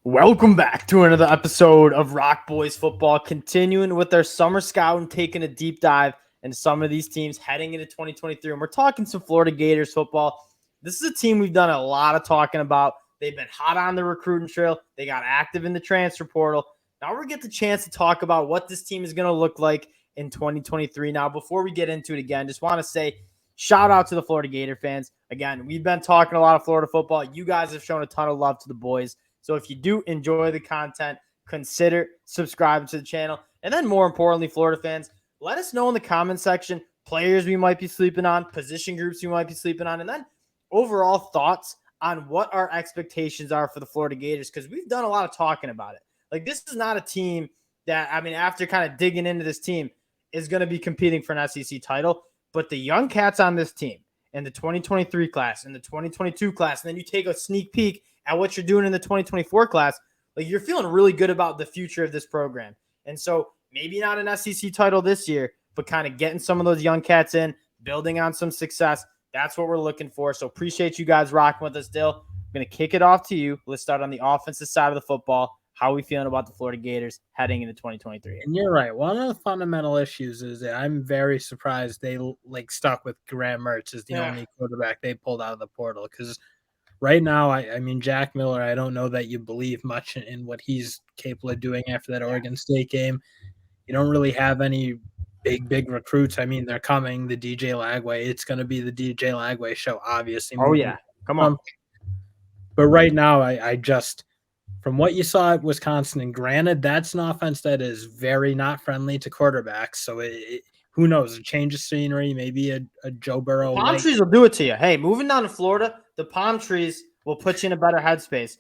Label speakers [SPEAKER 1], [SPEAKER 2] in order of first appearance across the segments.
[SPEAKER 1] Welcome back to another episode of Rock Boys Football, continuing with our summer scout and taking a deep dive into some of these teams heading into 2023. And we're talking some Florida Gators football. This is a team we've done a lot of talking about. They've been hot on the recruiting trail. They got active in the transfer portal. Now we get the chance to talk about what this team is going to look like in 2023. Now, before we get into it again, just want to say shout out to the Florida Gator fans. Again, we've been talking a lot of Florida football. You guys have shown a ton of love to the boys. So if you do enjoy the content, consider subscribing to the channel. And then more importantly, Florida fans, let us know in the comment section players we might be sleeping on, position groups we might be sleeping on, and then overall thoughts on what our expectations are for the Florida Gators, because we've done a lot of talking about it. Like, this is not a team that, after kind of digging into this team, is going to be competing for an SEC title. But the young cats on this team in the 2023 class, in the 2022 class, and then you take a sneak peek at what you're doing in the 2024 class, like, you're feeling really good about the future of this program. And so maybe not an SEC title this year, but kind of getting some of those young cats in, building on some success. That's what we're looking for. So appreciate you guys rocking with us, Dill. I'm going to kick it off to you. Let's start on the offensive side of the football. How are we feeling about the Florida Gators heading into 2023?
[SPEAKER 2] And you're right. One of the fundamental issues is that I'm very surprised they stuck with Graham Mertz as the only quarterback they pulled out of the portal, because right now, I mean, Jack Miller, I don't know that you believe much in what he's capable of doing after that Oregon State game. You don't really have any big recruits. I mean, they're coming, the DJ Lagway. It's going to be the DJ Lagway show, obviously.
[SPEAKER 1] Oh, yeah. Come on.
[SPEAKER 2] But right now, I just, from what you saw at Wisconsin, and granted, that's an offense that is very not friendly to quarterbacks. So who knows? A change of scenery, maybe a Joe Burrow.
[SPEAKER 1] Palm trees will do it to you. Hey, moving down to Florida, the palm trees will put you in a better headspace.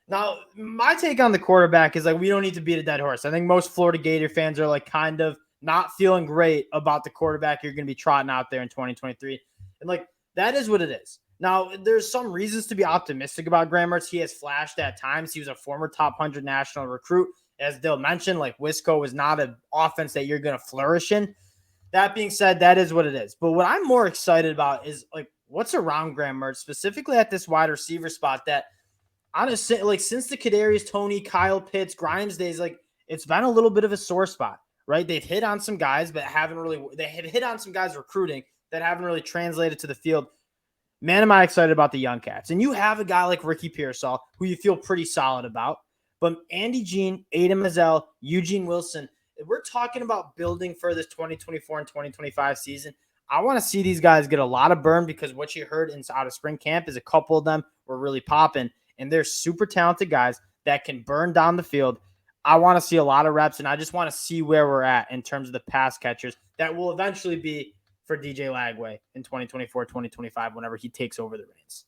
[SPEAKER 1] Now, my take on the quarterback is, like, we don't need to beat a dead horse. I think most Florida Gator fans are, like, kind of not feeling great about the quarterback you're going to be trotting out there in 2023. And, like, that is what it is. Now, there's some reasons to be optimistic about Graham Mertz. He has flashed at times. He was a former top 100 national recruit. As Dill mentioned, like, Wisco was not an offense that you're going to flourish in. That being said, that is what it is. But what I'm more excited about is, like, what's around Graham Mertz, specifically at this wide receiver spot that, honestly, like, since the Kadarius Toney, Kyle Pitts, Grimes days, like, it's been a little bit of a sore spot, right? They've hit on some guys, but they had hit on some guys recruiting that haven't really translated to the field. Man, am I excited about the young cats. And you have a guy like Ricky Pearsall, who you feel pretty solid about. But Andy Jean, Aiden Mazzell, Eugene Wilson, if we're talking about building for this 2024 and 2025 season, I want to see these guys get a lot of burn, because what you heard out of spring camp is a couple of them were really popping. And they're super talented guys that can burn down the field. I want to see a lot of reps, and I just want to see where we're at in terms of the pass catchers that will eventually be for DJ Lagway in 2024, 2025, whenever he takes over the reins.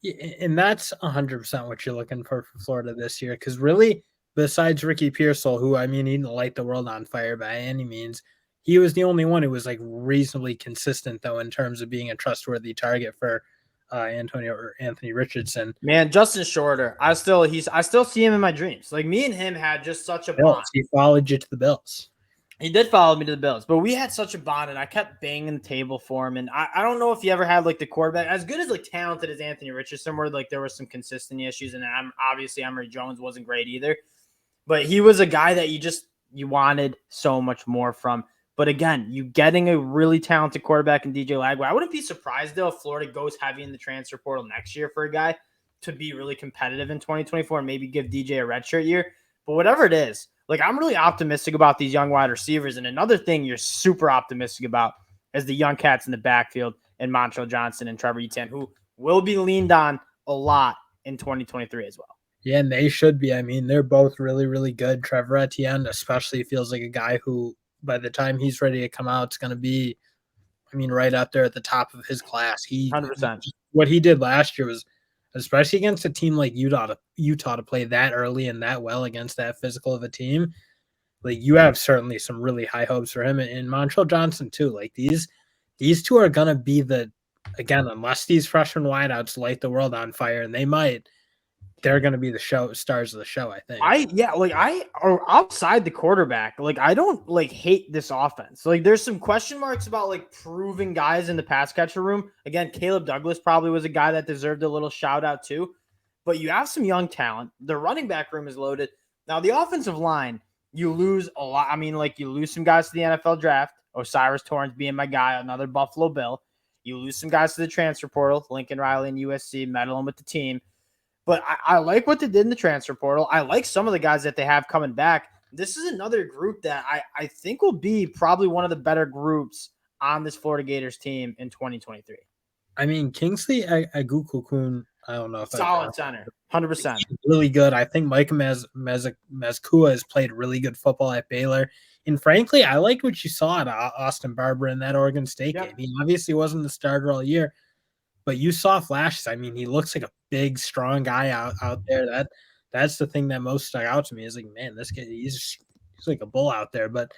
[SPEAKER 2] Yeah, and that's 100% what you're looking for Florida this year, because really, besides Ricky Pearsall, who, I mean, he didn't light the world on fire by any means, he was the only one who was, like, reasonably consistent, though, in terms of being a trustworthy target for Anthony Richardson.
[SPEAKER 1] Man, Justin Shorter, I still see him in my dreams. Like, me and him had just such a bond.
[SPEAKER 2] He followed you to the Bills.
[SPEAKER 1] He did follow me to the Bills, but we had such a bond, and I kept banging the table for him. And I don't know if you ever had, like, the quarterback as good as, like, talented as Anthony Richardson, where, like, there was some consistency issues, and obviously Emory Jones wasn't great either. But he was a guy that you wanted so much more from. But again, you getting a really talented quarterback in DJ Lagway. I wouldn't be surprised, though, if Florida goes heavy in the transfer portal next year for a guy to be really competitive in 2024 and maybe give DJ a redshirt year. But whatever it is, like, I'm really optimistic about these young wide receivers. And another thing you're super optimistic about is the young cats in the backfield and Montrell Johnson and Trevor Etienne, who will be leaned on a lot in 2023 as well.
[SPEAKER 2] Yeah, and they should be. I mean, they're both really, really good. Trevor Etienne especially feels like a guy who, by the time he's ready to come out, it's going to be, I mean, right up there at the top of his class.
[SPEAKER 1] 100%.
[SPEAKER 2] What he did last year was, especially against a team like Utah to play that early and that well against that physical of a team, like, you have certainly some really high hopes for him, and Montrell Johnson too. Like, these two are gonna be again, unless these freshman wideouts light the world on fire, and they're gonna be the stars of the show, I think.
[SPEAKER 1] Outside the quarterback, like, I don't, like, hate this offense. Like, there's some question marks about, like, proving guys in the pass catcher room. Again, Caleb Douglas probably was a guy that deserved a little shout out too. but you have some young talent. The running back room is loaded. Now, the offensive line, you lose a lot. I mean, like, you lose some guys to the NFL draft. Osiris Torrance being my guy, another Buffalo Bill. You lose some guys to the transfer portal, Lincoln Riley and USC, meddling with the team. But I like what they did in the transfer portal. I like some of the guys that they have coming back. This is another group that I think will be probably one of the better groups on this Florida Gators team in 2023.
[SPEAKER 2] I mean, Kingsley Agukokun, I don't know if
[SPEAKER 1] solid center, 100%.
[SPEAKER 2] Really good. I think Micah Mezkua has played really good football at Baylor. And frankly, I liked what you saw at Austin Barber in that Oregon State game. He obviously wasn't the starter all year, but you saw flashes. I mean, he looks like a big, strong guy out there. That's the thing that most stuck out to me is like, man, this kid, he's like a bull out there. But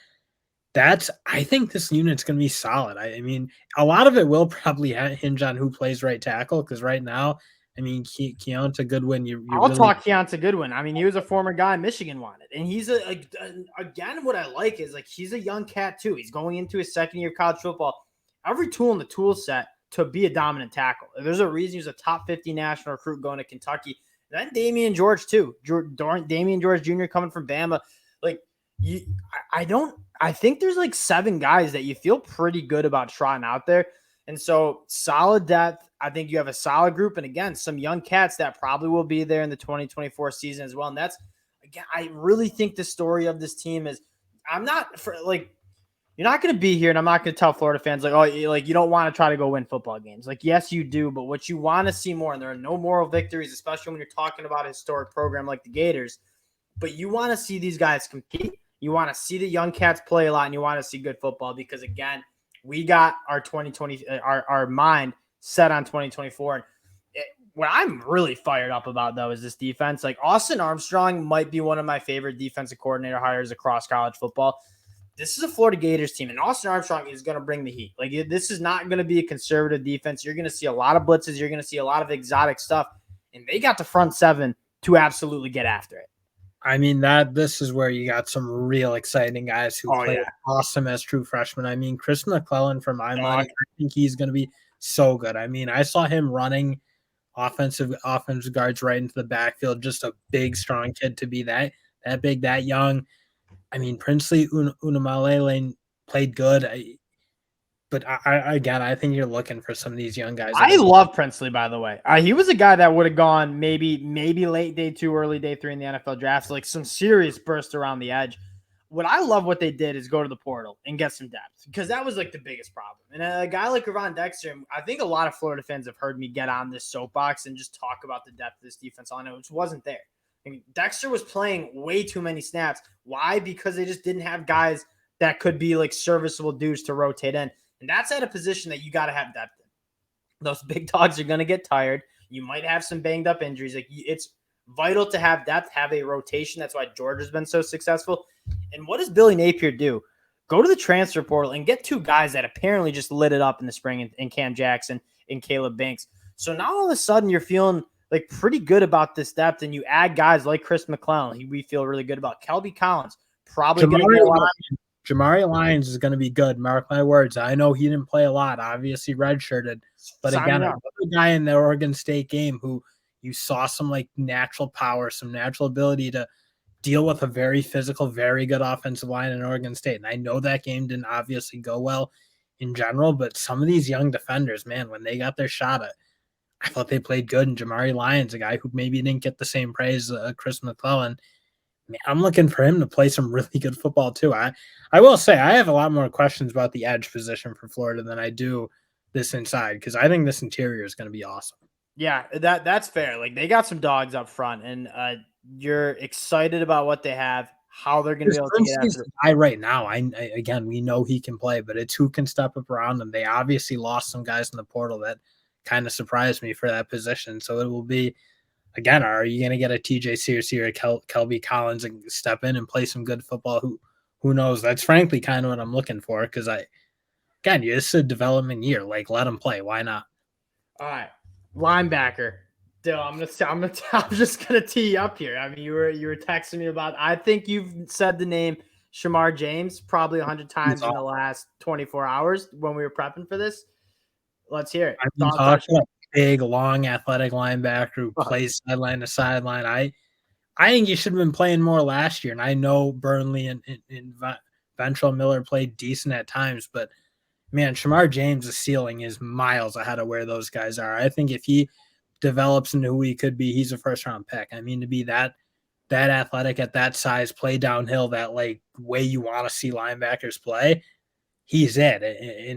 [SPEAKER 2] I think this unit's going to be solid. I mean, a lot of it will probably hinge on who plays right tackle, because right now, I mean, Keonta Goodwin.
[SPEAKER 1] I'll talk Keonta Goodwin. I mean, he was a former guy Michigan wanted, and he's again. What I like is like he's a young cat too. He's going into his second year of college football. Every tool in the tool set to be a dominant tackle. There's a reason he's a top 50 national recruit going to Kentucky. And then Damian George too. Damian George Jr. coming from Bama. Like I think there's like 7 guys that you feel pretty good about trotting out there. And so solid depth. I think you have a solid group. And again, some young cats that probably will be there in the 2024 season as well. And that's, again, I really think the story of this team is you're not going to be here. And I'm not going to tell Florida fans like, oh, like you don't want to try to go win football games. Like, yes, you do. But what you want to see more, and there are no moral victories, especially when you're talking about a historic program like the Gators, but you want to see these guys compete. You want to see the young cats play a lot, and you want to see good football because, again, we got our 2020, our mind set on 2024. And what I'm really fired up about, though, is this defense. Like, Austin Armstrong might be one of my favorite defensive coordinator hires across college football. This is a Florida Gators team, and Austin Armstrong is going to bring the heat. Like, this is not going to be a conservative defense. You're going to see a lot of blitzes. You're going to see a lot of exotic stuff, and they got the front 7 to absolutely get after it.
[SPEAKER 2] I mean, this is where you got some real exciting guys who played awesome as true freshmen. I mean, Chris McClellan from money, I think he's going to be so good. I mean, I saw him running offensive guards right into the backfield. Just a big, strong kid to be that big, that young. I mean, Princely Unamalele played good. But I think you're looking for some of these young guys.
[SPEAKER 1] I love Princely, by the way. He was a guy that would have gone maybe late day 2, early day 3 in the NFL draft. So like some serious burst around the edge. What they did is go to the portal and get some depth, because that was like the biggest problem. And a guy like Ravon Dexter, I think a lot of Florida fans have heard me get on this soapbox and just talk about the depth of this defense on it, which wasn't there. I mean, Dexter was playing way too many snaps. Why? Because they just didn't have guys that could be like serviceable dudes to rotate in. And that's at a position that you got to have depth in. Those big dogs are going to get tired. You might have some banged up injuries. Like, it's vital to have depth, have a rotation. That's why Georgia's been so successful. And what does Billy Napier do? Go to the transfer portal and get 2 guys that apparently just lit it up in the spring in Cam Jackson and Caleb Banks. So now all of a sudden you're feeling like pretty good about this depth, and you add guys like Chris McClellan, we feel really good about. Kelby Collins, probably going to get a lot of –
[SPEAKER 2] Jamari Lyons is going to be good. Mark my words. I know he didn't play a lot, obviously redshirted, but again, another guy in the Oregon State game who you saw some like natural power, some natural ability to deal with a very physical, very good offensive line in Oregon State. And I know that game didn't obviously go well in general, but some of these young defenders, man, when they got their shot at, I thought they played good. And Jamari Lyons, a guy who maybe didn't get the same praise Chris McClellan, I'm looking for him to play some really good football too. I will say I have a lot more questions about the edge position for Florida than I do this inside, because I think this interior is going to be awesome.
[SPEAKER 1] Yeah, that's fair. Like, they got some dogs up front, and you're excited about what they have, how they're going to be able to get after it.
[SPEAKER 2] I right now, again, we know he can play, but it's who can step up around them. They obviously lost some guys in the portal that kind of surprised me for that position. So it will be, again, are you going to get a TJ Searcy or Kelby Collins and step in and play some good football? Who knows? That's frankly kind of what I'm looking for, because this is a development year. Like, let them play. Why not?
[SPEAKER 1] All right, linebacker. Dill, I'm just gonna tee you up here. I mean, you were texting me about. I think you've said the name Shamar James probably 100 times in the last 24 hours when we were prepping for this. Let's hear it.
[SPEAKER 2] big, long, athletic linebacker who plays sideline to sideline. I think he should have been playing more last year, and I know Burnley and Ventrell Miller played decent at times, but man, Shamar James' ceiling is miles ahead of where those guys are. I think if he develops into who he could be, he's a first-round pick. I mean, to be that athletic at that size, play downhill that like way you want to see linebackers play, he's it.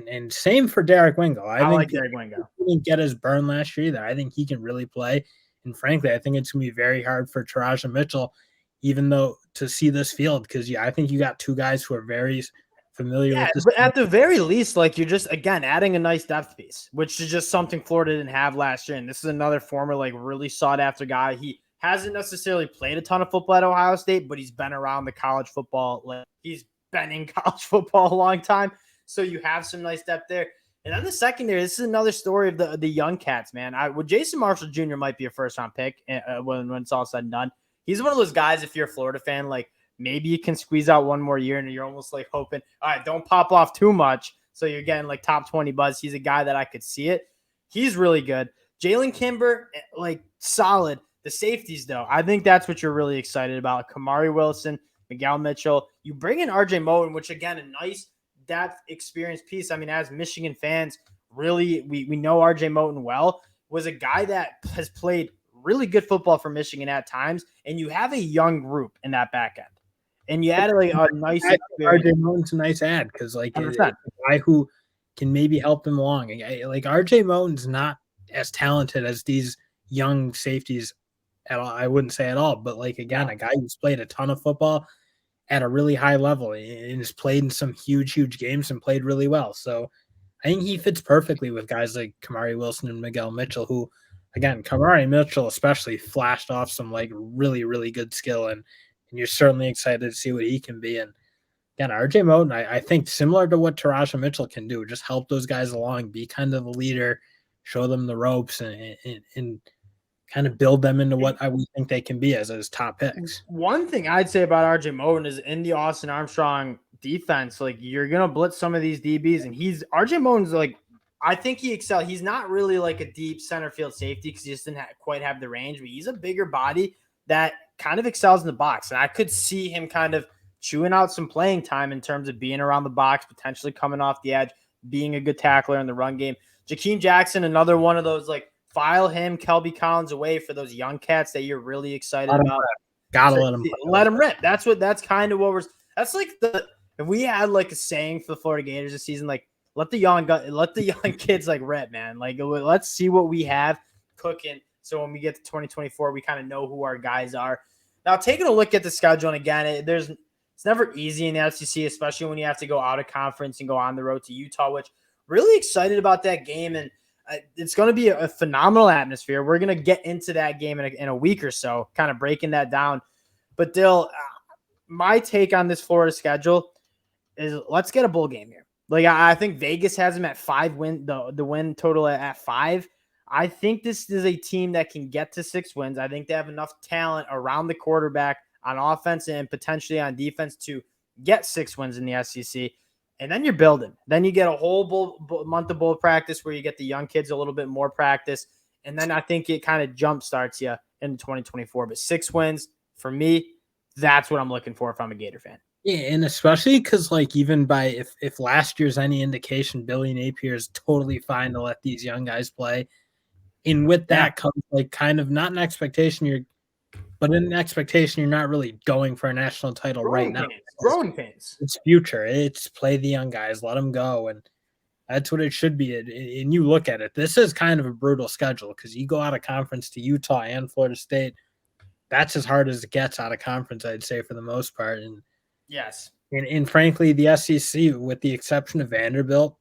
[SPEAKER 2] And same for Derek Wingo. I think
[SPEAKER 1] like Derek Wingo.
[SPEAKER 2] He didn't get his burn last year either. I think he can really play. And frankly, I think it's going to be very hard for Taraja Mitchell, even though to see this field, because I think you got two guys who are very familiar with this.
[SPEAKER 1] But at the very least, like you're just, again, adding a nice depth piece, which is just something Florida didn't have last year. And this is another former, like really sought after guy. He hasn't necessarily played a ton of football at Ohio State, but he's been around the college football. Like he's been in college football a long time. So you have some nice depth there. And then the secondary, this is another story of the young cats, man. Jason Marshall Jr. might be a first-round pick when it's all said and done. He's one of those guys, if you're a Florida fan, like maybe you can squeeze out one more year and you're almost like hoping, all right, don't pop off too much. So you're getting like top 20 buzz. He's a guy that I could see it. He's really good. Jalen Kimber, like solid. The safeties, though, I think that's what you're really excited about. Kamari Wilson, Miguel Mitchell. You bring in RJ Moten, which, again, a nice depth experience piece. I mean, as Michigan fans, really, we know RJ Moten well, was a guy that has played really good football for Michigan at times, and you have a young group in that back end. And you add like a nice
[SPEAKER 2] RJ Moten's a nice ad because like a guy who can maybe help him along. Like RJ Moten's not as talented as these young safeties at all. I wouldn't say at all, but like again, a guy who's played a ton of football at a really high level and has played in some huge games and played really well. So I think he fits perfectly with guys like Kamari Wilson and Miguel Mitchell, who again, Kamari Mitchell especially flashed off some like really good skill, and you're certainly excited to see what he can be. And again, RJ Moten, I think similar to what Taraja Mitchell can do, just help those guys along, be kind of the leader, show them the ropes, and kind of build them into what we think they can be as top picks.
[SPEAKER 1] One thing I'd say about RJ Moten is in the Austin Armstrong defense, like you're going to blitz some of these DBs, and RJ Moten's like, I think he excels. He's not really like a deep center field safety because he just didn't quite have the range, but he's a bigger body that kind of excels in the box. And I could see him kind of chewing out some playing time in terms of being around the box, potentially coming off the edge, being a good tackler in the run game. Jakeem Jackson, another one of those, like, file him, Kelby Collins away for those young cats that you're really excited about.
[SPEAKER 2] Gotta let
[SPEAKER 1] him rip. That's kind of what that's like if we had like a saying for the Florida Gators this season, like let the young kids like rip, man. Like let's see what we have cooking. So when we get to 2024, we kind of know who our guys are. Now taking a look at the schedule, and again, it's never easy in the SEC, especially when you have to go out of conference and go on the road to Utah, which really excited about that game. And it's going to be a phenomenal atmosphere. We're going to get into that game in a week or so, kind of breaking that down. But Dill, my take on this Florida schedule is let's get a bowl game here. Like I think Vegas has them at 5 win, the win total at 5. I think this is a team that can get to 6 wins. I think they have enough talent around the quarterback on offense and potentially on defense to get 6 wins in the SEC. And then you're building. Then you get a whole month of bowl practice where you get the young kids a little bit more practice. And then I think it kind of jump starts you in 2024. But 6 wins, for me, that's what I'm looking for if I'm a Gator fan.
[SPEAKER 2] Yeah, and especially because, like, even by if last year's any indication, Billy Napier is totally fine to let these young guys play. And with that comes, like, kind of not an expectation but in an expectation you're not really going for a national title right now.
[SPEAKER 1] Growing pains.
[SPEAKER 2] It's future. It's play the young guys, let them go, and that's what it should be. And you look at it, this is kind of a brutal schedule because you go out of conference to Utah and Florida State. That's as hard as it gets out of conference, I'd say, for the most part. And
[SPEAKER 1] yes.
[SPEAKER 2] And frankly, the SEC, with the exception of Vanderbilt,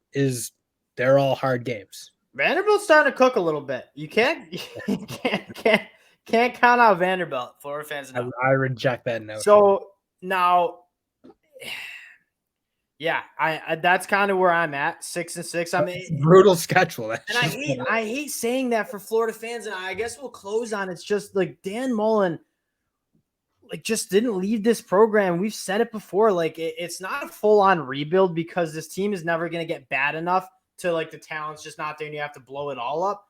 [SPEAKER 2] they're all hard games.
[SPEAKER 1] Vanderbilt's starting to cook a little bit. You can't count out Vanderbilt. Florida fans know.
[SPEAKER 2] I reject that notion.
[SPEAKER 1] So now, yeah, I that's kind of where I'm at. 6-6. I mean,
[SPEAKER 2] brutal schedule.
[SPEAKER 1] And I hate saying that for Florida fans, and I guess we'll close on it's just like Dan Mullen, like, just didn't lead this program. We've said it before. Like, it's not a full-on rebuild because this team is never going to get bad enough to, like, the talent's just not there and you have to blow it all up.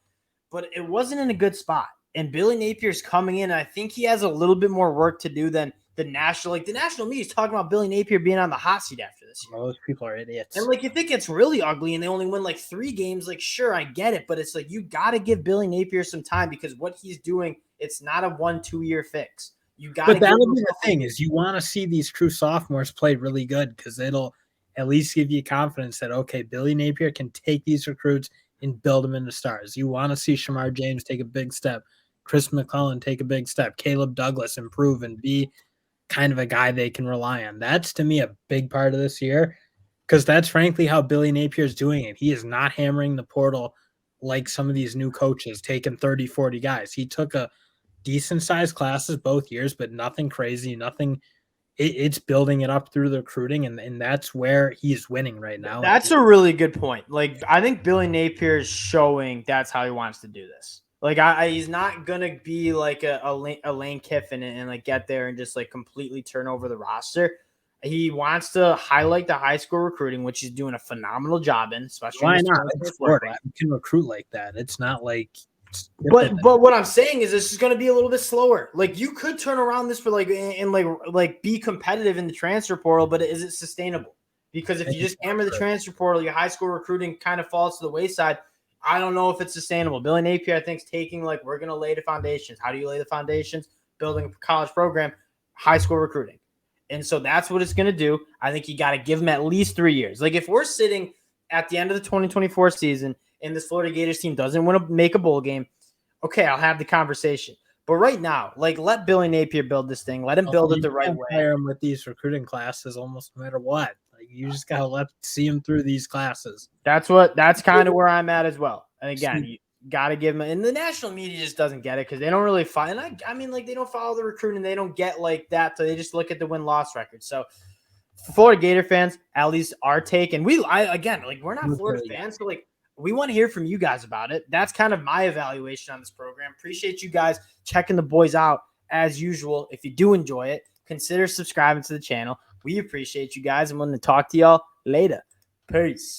[SPEAKER 1] but it wasn't in a good spot. And Billy Napier's coming in. And I think he has a little bit more work to do than the national media is talking about Billy Napier being on the hot seat after this year.
[SPEAKER 2] Those people are idiots.
[SPEAKER 1] And if it gets really ugly and they only win 3 games, sure, I get it. But it's you got to give Billy Napier some time because what he's doing, it's not a 1-2 year fix. You got to.
[SPEAKER 2] But that'll be the thing is you want to see these true sophomores play really good because it'll at least give you confidence that, okay, Billy Napier can take these recruits and build them into stars. You want to see Shamar James take a big step, Chris McClellan take a big step, Caleb Douglas improve and be kind of a guy they can rely on. That's, to me, a big part of this year because that's frankly how Billy Napier is doing it. He is not hammering the portal like some of these new coaches, taking 30, 40 guys. He took a decent-sized classes both years, but nothing crazy, nothing – it's building it up through the recruiting, and that's where he's winning right now.
[SPEAKER 1] That's a really good point. I think Billy Napier is showing that's how he wants to do this. He's not gonna be a Lane Kiffin and get there and just completely turn over the roster. He wants to highlight the high school recruiting, which he's doing a phenomenal job in, especially.
[SPEAKER 2] Why not? It's Florida. You can recruit like that. It's not like.
[SPEAKER 1] But what I'm saying is this is going to be a little bit slower. You could turn around this for and be competitive in the transfer portal, but is it sustainable? Because if you just hammer the transfer portal, your high school recruiting kind of falls to the wayside. I don't know if it's sustainable. Billy Napier, I think, is taking we're going to lay the foundations. How do you lay the foundations? Building a college program, high school recruiting. And so that's what it's going to do. I think you got to give him at least 3 years. If we're sitting at the end of the 2024 season and this Florida Gators team doesn't want to make a bowl game, okay, I'll have the conversation. But right now, let Billy Napier build this thing. Let him build it the right way.
[SPEAKER 2] Hire him with these recruiting classes almost no matter what. You just got to see him through these classes.
[SPEAKER 1] That's kind of where I'm at as well. And again, you got to give him – and the national media just doesn't get it because they don't really follow – and I mean, they don't follow the recruiting. They don't get that, so they just look at the win-loss record. So – Florida Gator fans, at least our take, and we're not Florida fans, so we want to hear from you guys about it. That's kind of my evaluation on this program. Appreciate you guys checking the boys out as usual. If you do enjoy it, consider subscribing to the channel. We appreciate you guys. I'm going to talk to y'all later. Peace.